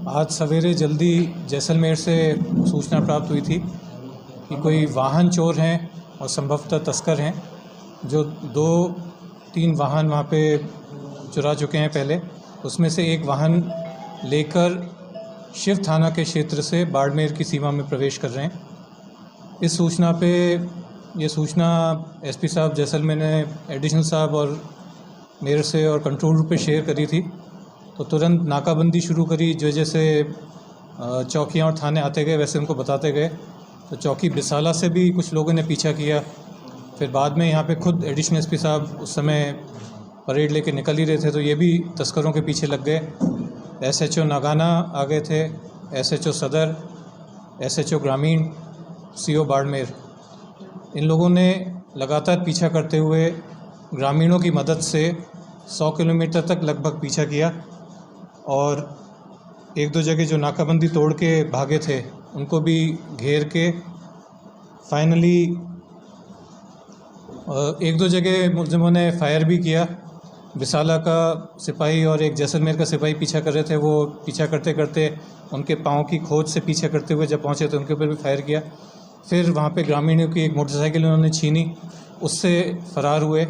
आज सवेरे जल्दी जैसलमेर से सूचना प्राप्त हुई थी कि कोई वाहन चोर हैं और संभवतः तस्कर हैं जो 2-3 वाहन वहाँ पे चुरा चुके हैं पहले। उसमें से एक वाहन लेकर शिव थाना के क्षेत्र से बाड़मेर की सीमा में प्रवेश कर रहे हैं। इस सूचना पे ये सूचना एसपी साहब जैसलमेर ने एडिशनल साहब और मेयर से और कंट्रोल रूम पे शेयर करी थी, तो तुरंत नाकाबंदी शुरू करी। जो जैसे चौकियाँ और थाने आते गए वैसे उनको बताते गए। तो चौकी बिसाला से भी कुछ लोगों ने पीछा किया। फिर बाद में यहाँ पे खुद एडिशनल एसपी साहब उस समय परेड लेके निकल ही रहे थे, तो ये भी तस्करों के पीछे लग गए। एसएचओ नागाना आ गए थे, एसएचओ सदर, एसएचओ ग्रामीण, सीओ बाड़मेर, इन लोगों ने लगातार पीछा करते हुए ग्रामीणों की मदद से 100 किलोमीटर तक लगभग पीछा किया और 1-2 जगह जो नाकाबंदी तोड़ के भागे थे उनको भी घेर के फाइनली 1-2 जगह मुलजिमों ने फायर भी किया। बिसाला का सिपाही और एक जैसलमेर का सिपाही पीछा कर रहे थे, वो पीछा करते करते उनके पाँव की खोज से पीछा करते हुए जब पहुँचे तो उनके ऊपर भी फायर किया। फिर वहाँ पे ग्रामीणों की एक मोटरसाइकिल उन्होंने छीनी, उससे फरार हुए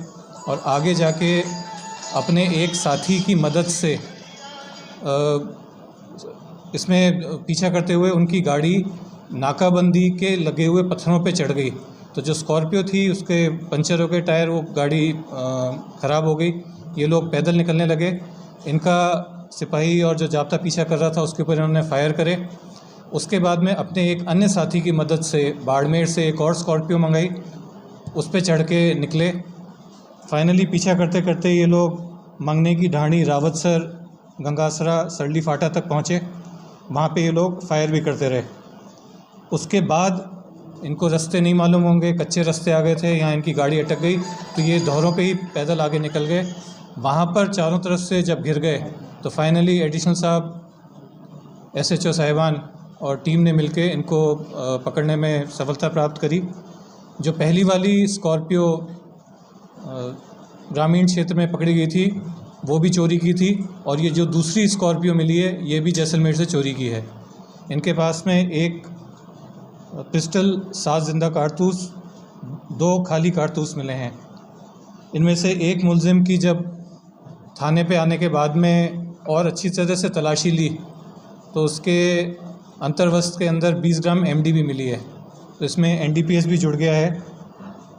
और आगे जाके अपने एक साथी की मदद से इसमें पीछा करते हुए उनकी गाड़ी नाकाबंदी के लगे हुए पत्थरों पे चढ़ गई। तो जो स्कॉर्पियो थी उसके पंचर हो गए टायर, वो गाड़ी ख़राब हो गई। ये लोग पैदल निकलने लगे। इनका सिपाही और जो जाब्ता पीछा कर रहा था उसके ऊपर इन्होंने फायर करे। उसके बाद में अपने एक अन्य साथी की मदद से बाड़मेर से एक और स्कॉर्पियो मंगाई, उस पर चढ़ के निकले। फाइनली पीछा करते करते ये लोग मंगने की ढाणी, रावतसर, गंगासरा, सरली फाटा तक पहुँचे। वहाँ पे ये लोग फायर भी करते रहे। उसके बाद इनको रास्ते नहीं मालूम होंगे, कच्चे रास्ते आ गए थे, यहाँ इनकी गाड़ी अटक गई तो ये दौरों पे ही पैदल आगे निकल गए। वहाँ पर चारों तरफ से जब घिर गए तो फाइनली एडिशनल साहब, एसएचओ साहिबान और टीम ने मिलके इनको पकड़ने में सफलता प्राप्त करी। जो पहली वाली स्कॉर्पियो ग्रामीण क्षेत्र में पकड़ी गई थी वो भी चोरी की थी और ये जो दूसरी स्कॉर्पियो मिली है ये भी जैसलमेर से चोरी की है। इनके पास में एक पिस्टल, 7 जिंदा कारतूस, 2 खाली कारतूस मिले हैं। इनमें से एक मुलजिम की जब थाने पे आने के बाद में और अच्छी तरह से तलाशी ली तो उसके अंतर्वस्त्र के अंदर 20 ग्राम एमडी भी मिली है। तो इसमें एनडीपीएस भी जुड़ गया है।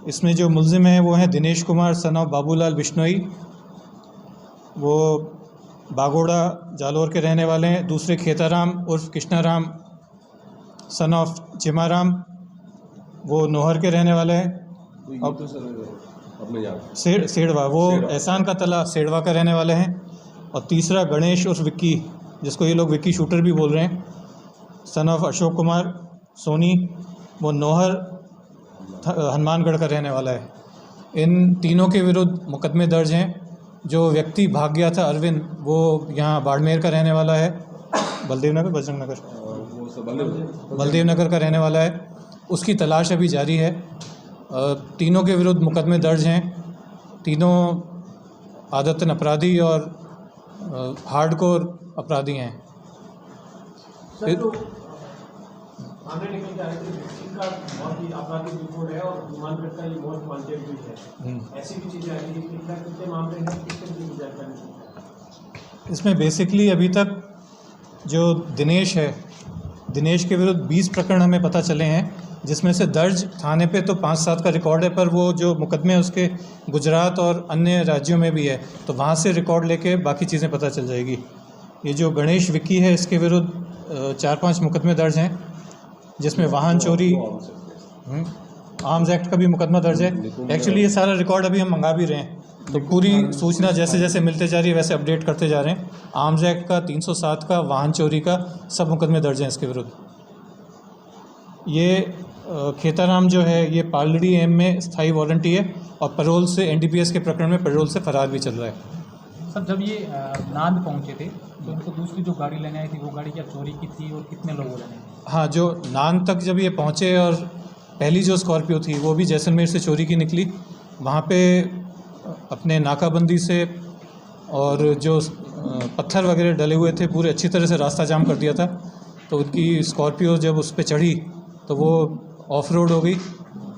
इसमें जो मुलजिम हैं वो हैं दिनेश कुमार सन ऑफ बाबूलाल बिश्नोई, वो बागोड़ा जालोर के रहने वाले हैं। दूसरे खेताराम उर्फ कृष्णाराम सन ऑफ चिमाराम, वो नोहर के रहने वाले हैं। अब सेड़वा, वो एहसान का तला सेड़वा का रहने वाले हैं। और तीसरा गणेश उर्फ विक्की, जिसको ये लोग विक्की शूटर भी बोल रहे हैं, सन ऑफ अशोक कुमार सोनी, वो नोहर हनुमानगढ़ का रहने वाला है। इन तीनों के विरुद्ध मुकदमे दर्ज हैं। जो व्यक्ति भाग गया था अरविंद, वो यहाँ बाड़मेर का रहने वाला है, बलदेव नगर का रहने वाला है। उसकी तलाश अभी जारी है। तीनों के विरुद्ध मुकदमे दर्ज हैं। तीनों आदतन अपराधी और हार्डकोर अपराधी हैं। इसमें बेसिकली अभी तक जो दिनेश है, दिनेश के विरुद्ध 20 प्रकरण हमें पता चले हैं, जिसमें से दर्ज थाने पे तो 5-7 का रिकॉर्ड है, पर वो जो मुकदमे उसके गुजरात और अन्य राज्यों में भी है, तो वहाँ से रिकॉर्ड लेके बाकी चीज़ें पता चल जाएगी। ये जो गणेश विक्की है इसके विरुद्ध 4-5 मुकदमे दर्ज हैं, जिसमें वाहन चोरी, आर्म्स एक्ट का भी मुकदमा दर्ज है। एक्चुअली ये सारा रिकॉर्ड अभी हम मंगा भी रहे हैं, तो पूरी सूचना जैसे जैसे मिलते जा रही है वैसे अपडेट करते जा रहे हैं। आर्म्स एक्ट का, 307 का, वाहन चोरी का, सब मुकदमे दर्ज हैं इसके विरुद्ध। ये खेताराम जो है ये पालड़ी एम में स्थायी वारंटी है और पैरोल से, एनडीपीएस के प्रकरण में पैरोल से फरार भी चल रहा है। सर, जब ये नांद पहुंचे थे तो उनको दूसरी जो गाड़ी लेने आई थी वो गाड़ी क्या चोरी की थी और कितने लोगों ने? हाँ, जो नांद तक जब ये पहुंचे और पहली जो स्कॉर्पियो थी वो भी जैसलमेर से चोरी की निकली। वहाँ पे अपने नाकाबंदी से और जो पत्थर वगैरह डले हुए थे, पूरे अच्छी तरह से रास्ता जाम कर दिया था। तो उनकी स्कॉर्पियो जब उस पे चढ़ी तो वो ऑफ रोड हो गई।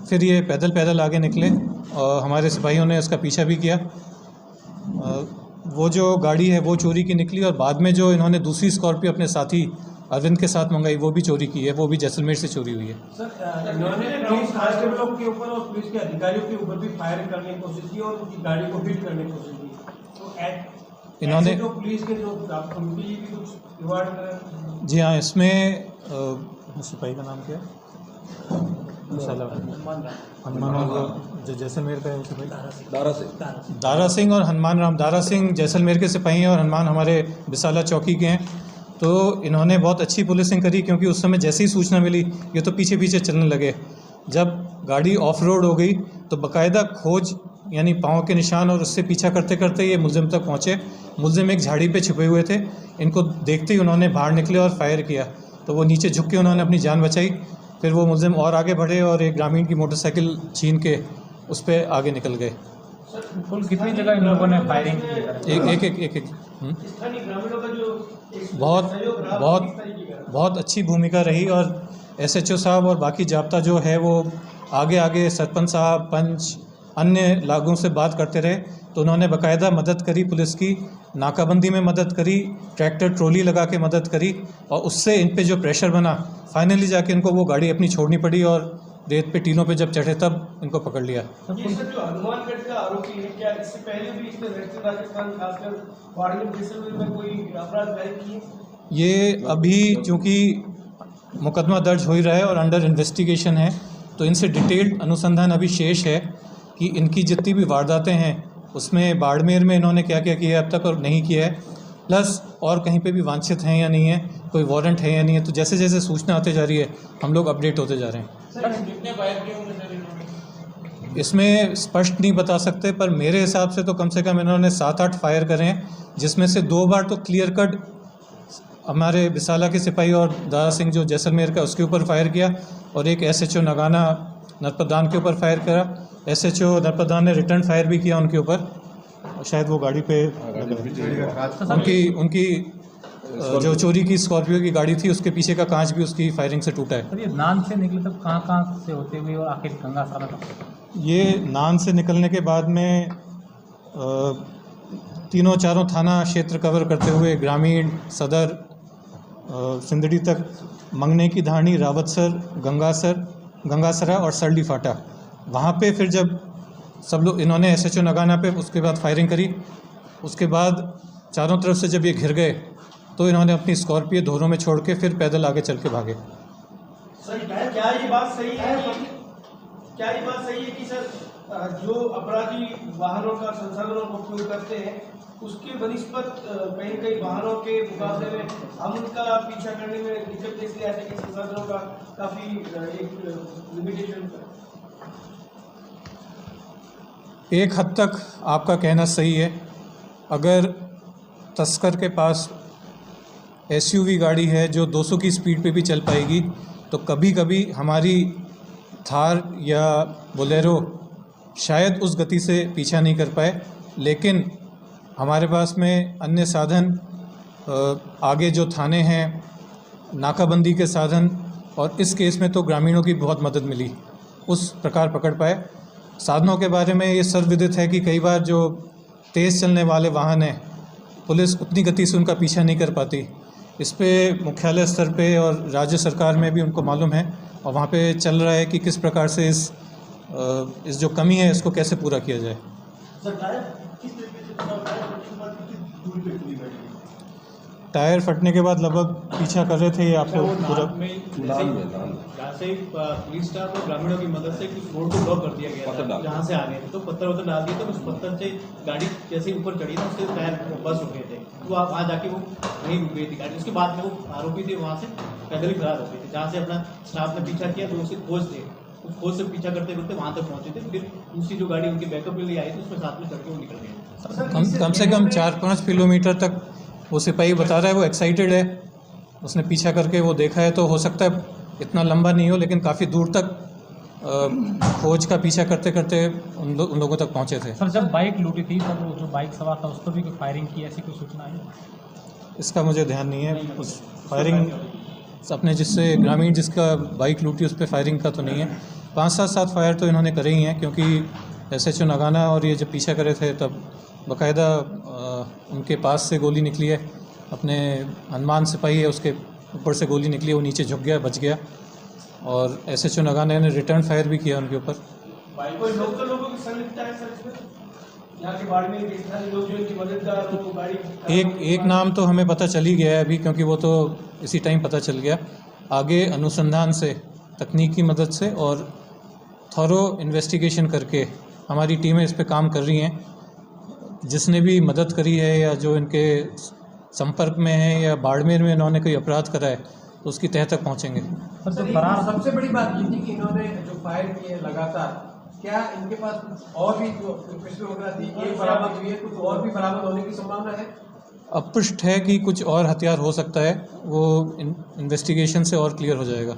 फिर ये पैदल पैदल आगे निकले और हमारे सिपाहियों ने इसका पीछा भी किया। वो जो गाड़ी है वो चोरी की निकली और बाद में जो इन्होंने दूसरी स्कॉर्पियो अपने साथी अरविंद के साथ मंगाई वो भी चोरी की है, वो भी जैसलमेर से चोरी हुई है। सर, इन्होंने पुलिस कांस्टेबलों के ऊपर और पुलिस के अधिकारियों के ऊपर भी फायर करने की कोशिश की और उनकी गाड़ी को हिट करने की कोशिश की। तो इन्होंने जो पुलिस के जो कमिटी भी कुछ रिवार्ड करें। जी हाँ, इसमें सिपाही का नाम क्या है? हनुमान जो जैसलमेर का है सिपाही दारा सिंह और हनुमान राम। दारा सिंह जैसलमेर के सिपाही हैं और हनुमान हमारे बिसाला चौकी के हैं। तो इन्होंने बहुत अच्छी पुलिसिंग करी, क्योंकि उस समय जैसे ही सूचना मिली ये तो पीछे पीछे चलने लगे। जब गाड़ी ऑफ रोड हो गई तो बाकायदा खोज यानी पाँव के निशान और उससे पीछा करते करते ये मुलजिम तक पहुँचे। मुलजिम एक झाड़ी पे छुपे हुए थे, इनको देखते ही उन्होंने बाहर निकले और फायर किया। तो वो नीचे झुक के उन्होंने अपनी जान बचाई। फिर वो मुलजिम और आगे बढ़े और एक ग्रामीण की मोटरसाइकिल छीन के उस पर आगे निकल गए। कुल कितनी जगह इन लोगों ने फायरिंग की? एक स्थानीय ग्रामीणों का जो बहुत अच्छी भूमिका रही और एसएचओ साहब और बाकी जाब्ता जो है वो आगे सरपंच साहब, पंच, अन्य लागों से बात करते रहे। तो उन्होंने बाकायदा मदद करी, पुलिस की नाकाबंदी में मदद करी, ट्रैक्टर ट्रॉली लगा के मदद करी और उससे इन पे जो प्रेशर बना फाइनली जाके इनको वो गाड़ी अपनी छोड़नी पड़ी और रेत पे टीनों पे जब चढ़े तब इनको पकड़ लिया। ये सर जो हनुमानगढ़ का आरोपी है, क्या इससे पहले भी इसने वेस्टर्न राजस्थान खासकर वाड़ियों जैसलमेर में कोई अपराध दायर किए? ये अभी चूँकि मुकदमा दर्ज हो ही रहा है और अंडर इन्वेस्टिगेशन है, तो इनसे डिटेल्ड अनुसंधान अभी शेष है कि इनकी जितनी भी वारदातें हैं उसमें बाड़मेर में इन्होंने क्या क्या किया है अब तक और नहीं किया है, प्लस और कहीं पे भी वांछित हैं या नहीं है, कोई वारंट है या नहीं है। तो जैसे जैसे सूचना आते जा रही है हम लोग अपडेट होते जा रहे हैं। कितने फायर किए होंगे सर इन्होंने? इसमें स्पष्ट नहीं बता सकते, पर मेरे हिसाब से तो कम से कम इन्होंने 7-8 फायर करे हैं, जिसमें से 2 बार तो क्लियर कट हमारे बिसाला के सिपाही और दारा सिंह जो जैसलमेर का उसके ऊपर फायर किया और एक एसएचओ नगाना नरपतदान के ऊपर फायर करा। एसएचओ नरपतदान ने रिटर्न फायर भी किया उनके ऊपर, शायद वो गाड़ी पे उनकी जो चोरी की स्कॉर्पियो की गाड़ी थी उसके पीछे का कांच भी उसकी फायरिंग से टूटा है। सर ये नान से निकले तब कहाँ से होते हुए और आखिर गंगा सारा तक? ये नान से निकलने के बाद में तीनों चारों थाना क्षेत्र कवर करते हुए ग्रामीण, सदर, सिंदड़ी तक, मंगने की धानी, रावतसर, गंगासरा और सरली फाटा, वहाँ पे फिर जब सब लोग इन्होंने एसएचओ नगाना पे उसके बाद फायरिंग करी। उसके बाद चारों तरफ से जब ये घिर गए तो इन्होंने अपनी स्कॉर्पियो धोरों में छोड़ के फिर पैदल आगे चल के भागे। सर क्या ये बात सही है कि सर जो अपराधी वाहनों का संसाधनों का उपयोग करते हैं उसके बनिस्पत कई वाहनों के मुकाबले में हम उनका पीछा करने में दिक्कत इसलिए आती है कि संसाधनों का काफ़ी एक लिमिटेशन। एक हद तक आपका कहना सही है। अगर तस्कर के पास एसयूवी गाड़ी है जो 200 की स्पीड पे भी चल पाएगी तो कभी कभी हमारी थार या बोलेरो शायद उस गति से पीछा नहीं कर पाए, लेकिन हमारे पास में अन्य साधन, आगे जो थाने हैं, नाकाबंदी के साधन, और इस केस में तो ग्रामीणों की बहुत मदद मिली, उस प्रकार पकड़ पाए। साधनों के बारे में ये सर्वविदित है कि कई बार जो तेज़ चलने वाले वाहन हैं पुलिस उतनी गति से उनका पीछा नहीं कर पाती। इस पे मुख्यालय स्तर पे और राज्य सरकार में भी उनको मालूम है और वहाँ पे चल रहा है कि किस प्रकार से इस जो कमी है इसको कैसे पूरा किया जाए। टायर फटने के बाद लगभग पीछा कर रहे थे ये आपको पूरा जहाँ से पुलिस स्टाफ और ग्रामीणों की मदद से कुछ रोड को ब्लॉक कर दिया गया था, जहाँ से आ गए थे तो पत्थर डाल दिए, तो उस पत्थर से गाड़ी जैसे ऊपर चढ़ी ना उससे टायर बस रुक गए थे, तो आप वहाँ जाके वो वहीं रुक गई थी गाड़ी। उसके बाद में वो आरोपी थे वहाँ से पैदल ही फरार हो गए थे, जहाँ से अपना स्टाफ ने पीछा किया तो उससे खोज थे, उस खोज से पीछा करते करते वहाँ तक पहुँचे थे। फिर दूसरी जो गाड़ी उनकी बैकअप के लिए आई थी उसमें साथ में चढ़ के वो निकल गए। कम से कम 4-5 किलोमीटर तक वो सिपाही बता रहा है वो एक्साइटेड है, उसने पीछा करके वो देखा है, तो हो सकता है इतना लंबा नहीं हो लेकिन काफ़ी दूर तक खोज का पीछा करते करते उन लोगों तक पहुंचे थे। सर जब बाइक लूटी थी तब वो जो बाइक सवार था उस पर भी कोई फायरिंग की ऐसी कोई सूचना है? इसका मुझे ध्यान नहीं है। उस फायरिंग अपने जिससे ग्रामीण जिसका बाइक लूटी उस पर फायरिंग का तो नहीं है। 5-7 फायर तो इन्होंने करे ही हैं, क्योंकि SHO नगाना और ये जब पीछा करे थे तब बाकायदा उनके पास से गोली निकली है। अपने हनुमान सिपाही है उसके ऊपर से गोली निकली है, वो नीचे झुक गया, बच गया। और SHO नगाना ने रिटर्न फायर भी किया उनके ऊपर। कोई लोकल लोगों की संलिप्तता है सर इसमें? यहाँ के बाड़मेर के स्थानीय लोग जो इनकी मददगार हो, गाड़ी एक नाम तो हमें पता चल ही गया है अभी, क्योंकि वो तो इसी टाइम पता चल गया। आगे अनुसंधान से, तकनीक की मदद से और थॉरो इन्वेस्टिगेशन करके हमारी टीमें इस पे काम कर रही हैं। जिसने भी मदद करी है या जो इनके संपर्क में है या बाड़मेर में इन्होंने कोई अपराध करा है तो उसकी तह तक पहुंचेंगे। सर फरार सबसे बड़ी बात ये थी कि इन्होंने जो फायर किए लगातार, क्या इनके पास कुछ और भी जो पिछले वगैरह थी एक बरामद हुई है, कुछ और भी बरामद होने की संभावना है? अपपुष्ट है कि कुछ और हथियार हो सकता है, वो इन्वेस्टिगेशन से और क्लियर हो जाएगा।